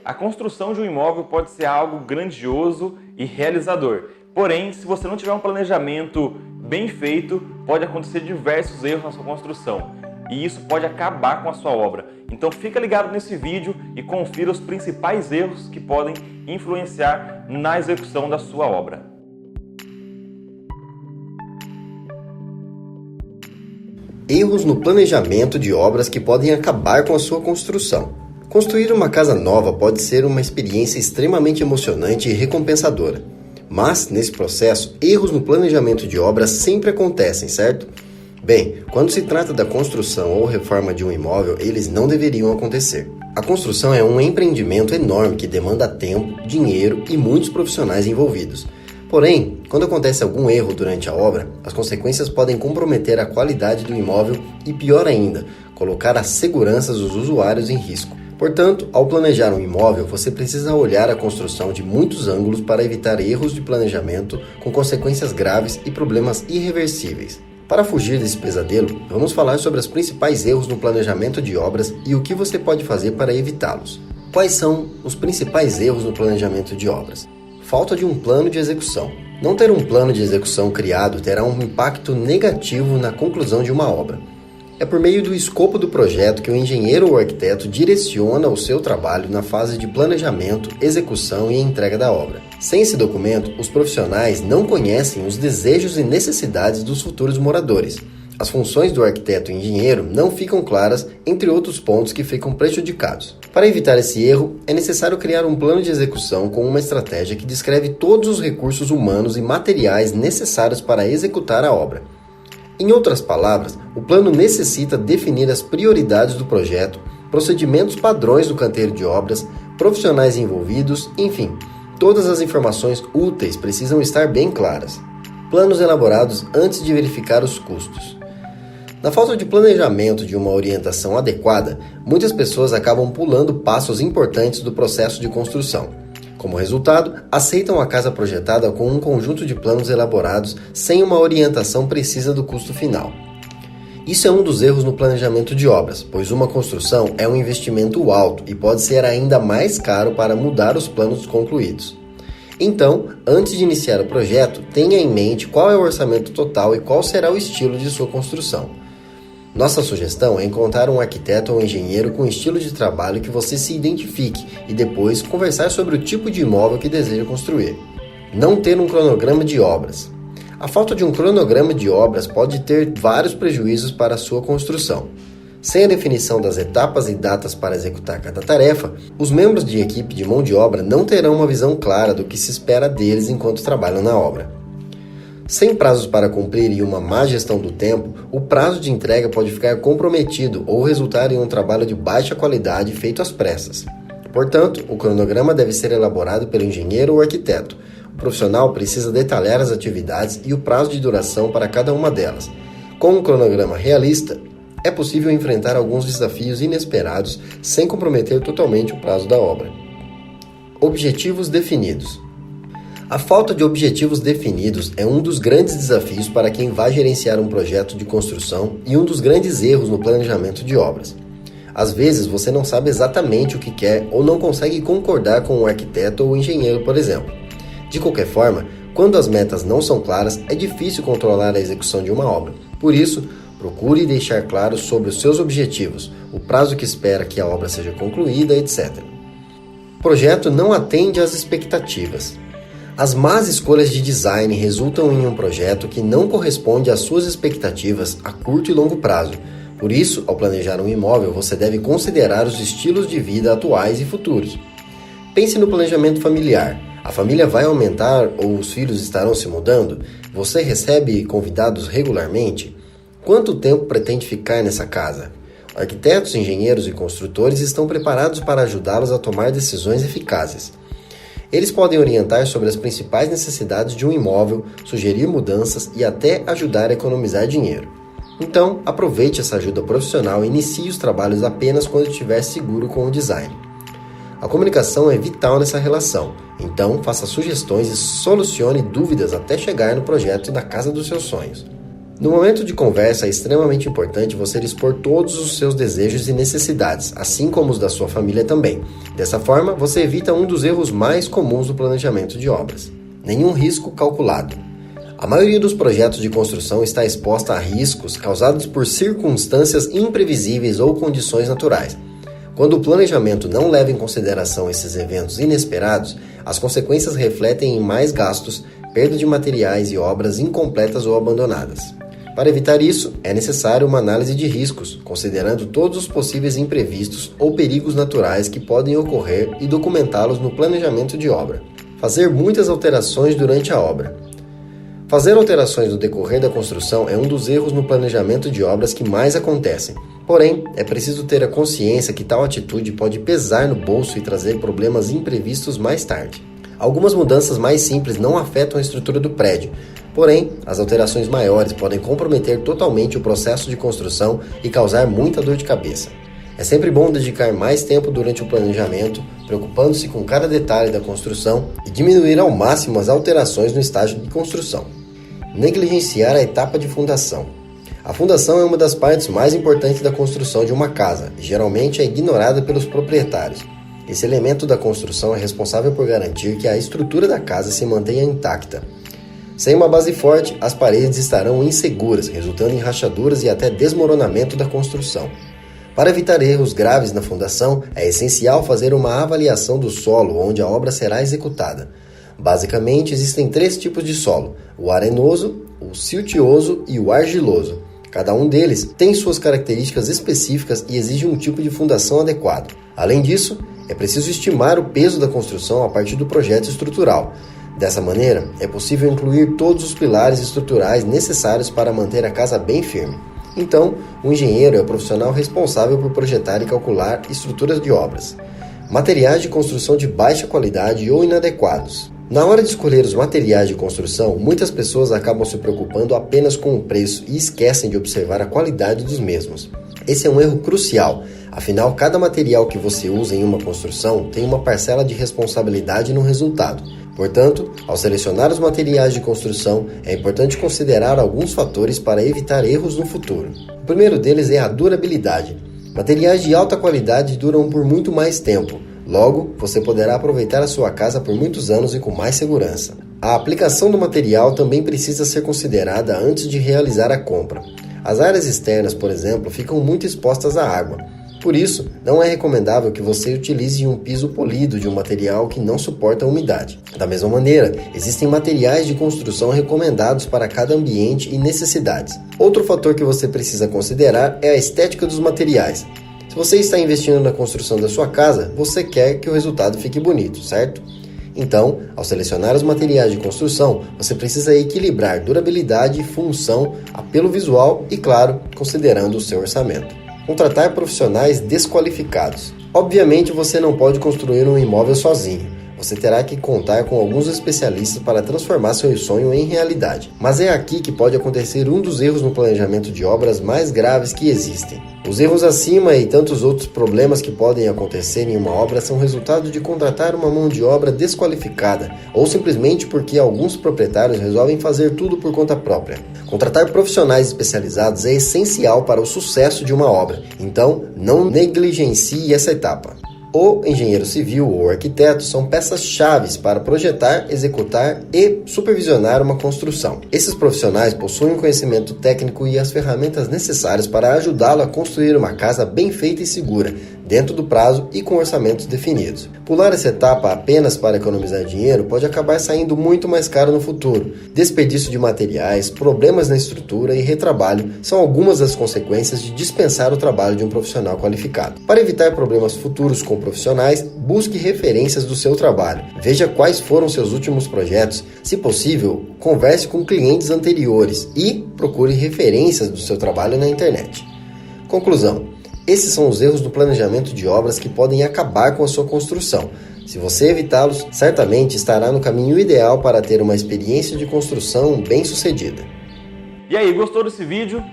A construção de um imóvel pode ser algo grandioso e realizador. Porém, se você não tiver um planejamento bem feito, pode acontecer diversos erros na sua construção. E isso pode acabar com a sua obra. Então fica ligado nesse vídeo e confira os principais erros que podem influenciar na execução da sua obra. Erros no planejamento de obras que podem acabar com a sua construção. Construir uma casa nova pode ser uma experiência extremamente emocionante e recompensadora. Mas, nesse processo, erros no planejamento de obras sempre acontecem, certo? Bem, quando se trata da construção ou reforma de um imóvel, eles não deveriam acontecer. A construção é um empreendimento enorme que demanda tempo, dinheiro e muitos profissionais envolvidos. Porém, quando acontece algum erro durante a obra, as consequências podem comprometer a qualidade do imóvel e, pior ainda, colocar a segurança dos usuários em risco. Portanto, ao planejar um imóvel, você precisa olhar a construção de muitos ângulos para evitar erros de planejamento com consequências graves e problemas irreversíveis. Para fugir desse pesadelo, vamos falar sobre os principais erros no planejamento de obras e o que você pode fazer para evitá-los. Quais são os principais erros no planejamento de obras? Falta de um plano de execução. Não ter um plano de execução criado terá um impacto negativo na conclusão de uma obra. É por meio do escopo do projeto que o engenheiro ou arquiteto direciona o seu trabalho na fase de planejamento, execução e entrega da obra. Sem esse documento, os profissionais não conhecem os desejos e necessidades dos futuros moradores. As funções do arquiteto e engenheiro não ficam claras, entre outros pontos que ficam prejudicados. Para evitar esse erro, é necessário criar um plano de execução com uma estratégia que descreve todos os recursos humanos e materiais necessários para executar a obra. Em outras palavras, o plano necessita definir as prioridades do projeto, procedimentos padrões do canteiro de obras, profissionais envolvidos, enfim, todas as informações úteis precisam estar bem claras. Planos elaborados antes de verificar os custos. Na falta de planejamento de uma orientação adequada, muitas pessoas acabam pulando passos importantes do processo de construção. Como resultado, aceitam a casa projetada com um conjunto de planos elaborados sem uma orientação precisa do custo final. Isso é um dos erros no planejamento de obras, pois uma construção é um investimento alto e pode ser ainda mais caro para mudar os planos concluídos. Então, antes de iniciar o projeto, tenha em mente qual é o orçamento total e qual será o estilo de sua construção. Nossa sugestão é encontrar um arquiteto ou engenheiro com estilo de trabalho que você se identifique e depois conversar sobre o tipo de imóvel que deseja construir. Não ter um cronograma de obras. A falta de um cronograma de obras pode ter vários prejuízos para a sua construção. Sem a definição das etapas e datas para executar cada tarefa, os membros de equipe de mão de obra não terão uma visão clara do que se espera deles enquanto trabalham na obra. Sem prazos para cumprir e uma má gestão do tempo, o prazo de entrega pode ficar comprometido ou resultar em um trabalho de baixa qualidade feito às pressas. Portanto, o cronograma deve ser elaborado pelo engenheiro ou arquiteto. O profissional precisa detalhar as atividades e o prazo de duração para cada uma delas. Com um cronograma realista, é possível enfrentar alguns desafios inesperados sem comprometer totalmente o prazo da obra. Objetivos definidos. A falta de objetivos definidos é um dos grandes desafios para quem vai gerenciar um projeto de construção e um dos grandes erros no planejamento de obras. Às vezes você não sabe exatamente o que quer ou não consegue concordar com o arquiteto ou o engenheiro, por exemplo. De qualquer forma, quando as metas não são claras, é difícil controlar a execução de uma obra. Por isso, procure deixar claro sobre os seus objetivos, o prazo que espera que a obra seja concluída, etc. O projeto não atende às expectativas. As más escolhas de design resultam em um projeto que não corresponde às suas expectativas a curto e longo prazo. Por isso, ao planejar um imóvel, você deve considerar os estilos de vida atuais e futuros. Pense no planejamento familiar. A família vai aumentar ou os filhos estarão se mudando? Você recebe convidados regularmente? Quanto tempo pretende ficar nessa casa? Arquitetos, engenheiros e construtores estão preparados para ajudá-los a tomar decisões eficazes. Eles podem orientar sobre as principais necessidades de um imóvel, sugerir mudanças e até ajudar a economizar dinheiro. Então, aproveite essa ajuda profissional e inicie os trabalhos apenas quando estiver seguro com o design. A comunicação é vital nessa relação, então faça sugestões e solucione dúvidas até chegar no projeto da casa dos seus sonhos. No momento de conversa, é extremamente importante você expor todos os seus desejos e necessidades, assim como os da sua família também. Dessa forma, você evita um dos erros mais comuns do planejamento de obras: nenhum risco calculado. A maioria dos projetos de construção está exposta a riscos causados por circunstâncias imprevisíveis ou condições naturais. Quando o planejamento não leva em consideração esses eventos inesperados, as consequências refletem em mais gastos, perda de materiais e obras incompletas ou abandonadas. Para evitar isso, é necessário uma análise de riscos, considerando todos os possíveis imprevistos ou perigos naturais que podem ocorrer e documentá-los no planejamento de obra. Fazer muitas alterações durante a obra. Fazer alterações no decorrer da construção é um dos erros no planejamento de obras que mais acontecem. Porém, é preciso ter a consciência que tal atitude pode pesar no bolso e trazer problemas imprevistos mais tarde. Algumas mudanças mais simples não afetam a estrutura do prédio, porém, as alterações maiores podem comprometer totalmente o processo de construção e causar muita dor de cabeça. É sempre bom dedicar mais tempo durante o planejamento, preocupando-se com cada detalhe da construção e diminuir ao máximo as alterações no estágio de construção. Negligenciar a etapa de fundação. A fundação é uma das partes mais importantes da construção de uma casa e geralmente é ignorada pelos proprietários. Esse elemento da construção é responsável por garantir que a estrutura da casa se mantenha intacta. Sem uma base forte, as paredes estarão inseguras, resultando em rachaduras e até desmoronamento da construção. Para evitar erros graves na fundação, é essencial fazer uma avaliação do solo onde a obra será executada. Basicamente, existem 3 tipos de solo: o arenoso, o siltioso e o argiloso. Cada um deles tem suas características específicas e exige um tipo de fundação adequado. Além disso, é preciso estimar o peso da construção a partir do projeto estrutural. Dessa maneira, é possível incluir todos os pilares estruturais necessários para manter a casa bem firme. Então, o engenheiro é o profissional responsável por projetar e calcular estruturas de obras. Materiais de construção de baixa qualidade ou inadequados. Na hora de escolher os materiais de construção, muitas pessoas acabam se preocupando apenas com o preço e esquecem de observar a qualidade dos mesmos. Esse é um erro crucial, afinal, cada material que você usa em uma construção tem uma parcela de responsabilidade no resultado. Portanto, ao selecionar os materiais de construção, é importante considerar alguns fatores para evitar erros no futuro. O primeiro deles é a durabilidade. Materiais de alta qualidade duram por muito mais tempo. Logo, você poderá aproveitar a sua casa por muitos anos e com mais segurança. A aplicação do material também precisa ser considerada antes de realizar a compra. As áreas externas, por exemplo, ficam muito expostas à água. Por isso, não é recomendável que você utilize um piso polido de um material que não suporta a umidade. Da mesma maneira, existem materiais de construção recomendados para cada ambiente e necessidades. Outro fator que você precisa considerar é a estética dos materiais. Se você está investindo na construção da sua casa, você quer que o resultado fique bonito, certo? Então, ao selecionar os materiais de construção, você precisa equilibrar durabilidade, função, apelo visual e, claro, considerando o seu orçamento. Contratar profissionais desqualificados. Obviamente, você não pode construir um imóvel sozinho. Você terá que contar com alguns especialistas para transformar seu sonho em realidade. Mas é aqui que pode acontecer um dos erros no planejamento de obras mais graves que existem. Os erros acima e tantos outros problemas que podem acontecer em uma obra são resultado de contratar uma mão de obra desqualificada ou simplesmente porque alguns proprietários resolvem fazer tudo por conta própria. Contratar profissionais especializados é essencial para o sucesso de uma obra, então não negligencie essa etapa. O engenheiro civil ou arquiteto são peças-chave para projetar, executar e supervisionar uma construção. Esses profissionais possuem o conhecimento técnico e as ferramentas necessárias para ajudá-lo a construir uma casa bem feita e segura, dentro do prazo e com orçamentos definidos. Pular essa etapa apenas para economizar dinheiro pode acabar saindo muito mais caro no futuro. Desperdício de materiais, problemas na estrutura e retrabalho são algumas das consequências de dispensar o trabalho de um profissional qualificado. Para evitar problemas futuros com profissionais, busque referências do seu trabalho. Veja quais foram seus últimos projetos. Se possível, converse com clientes anteriores e procure referências do seu trabalho na internet. Conclusão: esses são os erros do planejamento de obras que podem acabar com a sua construção. Se você evitá-los, certamente estará no caminho ideal para ter uma experiência de construção bem-sucedida. E aí, gostou desse vídeo?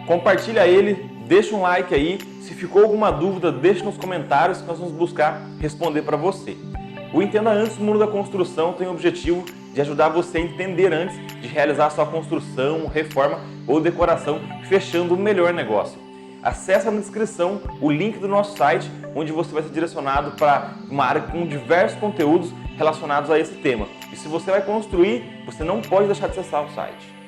Compartilha ele, deixa um like aí. Se ficou alguma dúvida, deixa nos comentários que nós vamos buscar responder para você. O Entenda Antes do Mundo da Construção tem o objetivo de ajudar você a entender antes de realizar a sua construção, reforma ou decoração, fechando o melhor negócio. Acesse na descrição o link do nosso site, onde você vai ser direcionado para uma área com diversos conteúdos relacionados a esse tema. E se você vai construir, você não pode deixar de acessar o site.